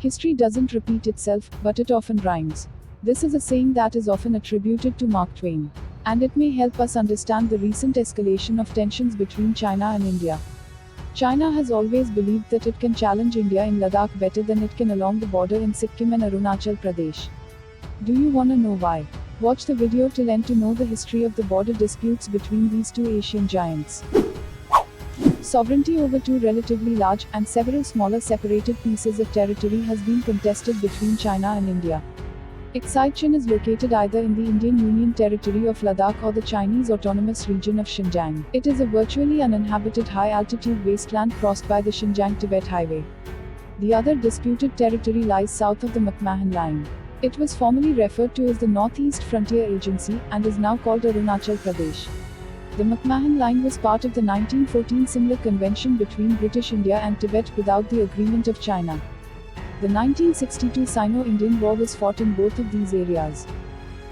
History doesn't repeat itself, but it often rhymes. This is a saying that is often attributed to Mark Twain. And it may help us understand the recent escalation of tensions between China and India. China has always believed that it can challenge India in Ladakh better than it can along the border in Sikkim and Arunachal Pradesh. Do you wanna know why? Watch the video till end to know the history of the border disputes between these two Asian giants. Sovereignty over two relatively large, and several smaller separated pieces of territory has been contested between China and India. Exaichen is located either in the Indian Union Territory of Ladakh or the Chinese Autonomous Region of Xinjiang. It is a virtually uninhabited high-altitude wasteland crossed by the Xinjiang-Tibet Highway. The other disputed territory lies south of the McMahon Line. It was formerly referred to as the Northeast Frontier Agency, and is now called Arunachal Pradesh. The McMahon Line was part of the 1914 Simla Convention between British India and Tibet without the agreement of China. The 1962 Sino-Indian War was fought in both of these areas.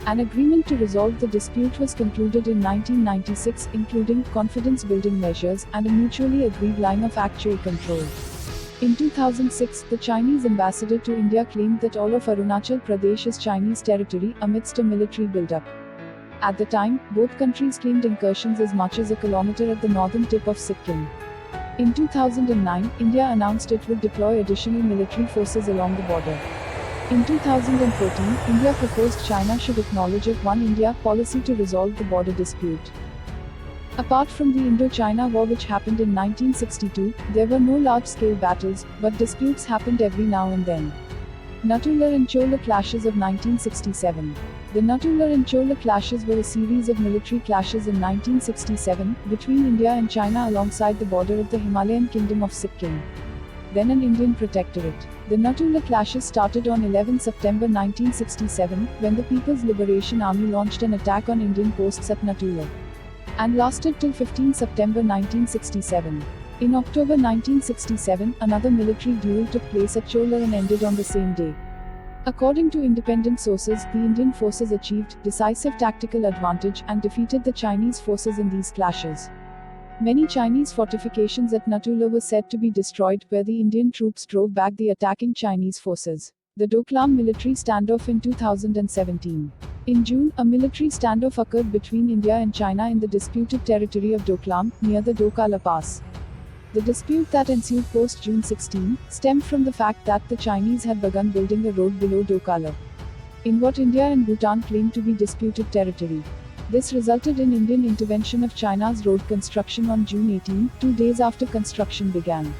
An agreement to resolve the dispute was concluded in 1996, including confidence-building measures and a mutually agreed line of actual control. In 2006, the Chinese ambassador to India claimed that all of Arunachal Pradesh is Chinese territory, amidst a military buildup. At the time, both countries claimed incursions as much as a kilometer at the northern tip of Sikkim. In 2009, India announced it would deploy additional military forces along the border. In 2014, India proposed China should acknowledge a One India policy to resolve the border dispute. Apart from the Indo-China War, which happened in 1962, there were no large-scale battles, but disputes happened every now and then. Nattular and Chola clashes of 1967. The Nattular and Chola clashes were a series of military clashes in 1967, between India and China alongside the border of the Himalayan kingdom of Sikkim, then an Indian protectorate. The Nattular clashes started on 11 September 1967, when the People's Liberation Army launched an attack on Indian posts at Nattular, and lasted till 15 September 1967. In October 1967, another military duel took place at Chola and ended on the same day. According to independent sources, the Indian forces achieved decisive tactical advantage and defeated the Chinese forces in these clashes. Many Chinese fortifications at Nattular were said to be destroyed, where the Indian troops drove back the attacking Chinese forces. The Doklam military standoff in 2017. In June, a military standoff occurred between India and China in the disputed territory of Doklam, near the Dokala Pass. The dispute that ensued post-June 16 stemmed from the fact that the Chinese had begun building a road below Dokala, in what India and Bhutan claimed to be disputed territory. This resulted in Indian intervention of China's road construction on June 18, 2 days after construction began.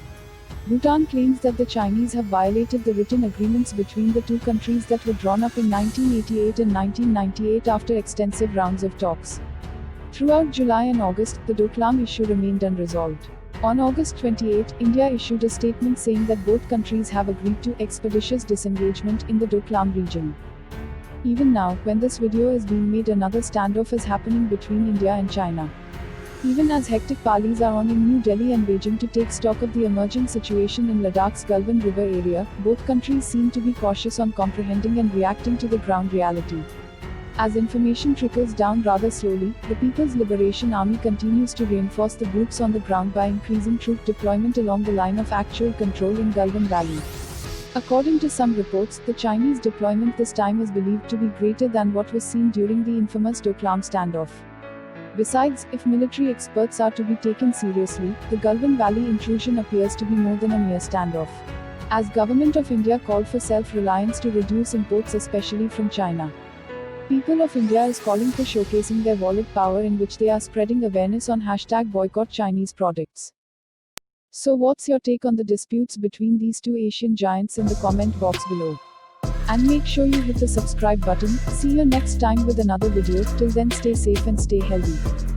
Bhutan claims that the Chinese have violated the written agreements between the two countries that were drawn up in 1988 and 1998 after extensive rounds of talks. Throughout July and August, the Doklam issue remained unresolved. On August 28, India issued a statement saying that both countries have agreed to expeditious disengagement in the Doklam region. Even now, when this video is being made, another standoff is happening between India and China. Even as hectic parleys are on in New Delhi and Beijing to take stock of the emerging situation in Ladakh's Galwan River area, both countries seem to be cautious on comprehending and reacting to the ground reality. As information trickles down rather slowly, the People's Liberation Army continues to reinforce the groups on the ground by increasing troop deployment along the line of actual control in Galwan Valley. According to some reports, the Chinese deployment this time is believed to be greater than what was seen during the infamous Doklam standoff. Besides, if military experts are to be taken seriously, the Galwan Valley intrusion appears to be more than a mere standoff, as Government of India called for self-reliance to reduce imports, especially from China. People of India is calling for showcasing their wallet power, in which they are spreading awareness on #boycott Chinese products. So what's your take on the disputes between these two Asian giants in the comment box below? And make sure you hit the subscribe button. See you next time with another video. Till then, stay safe and stay healthy.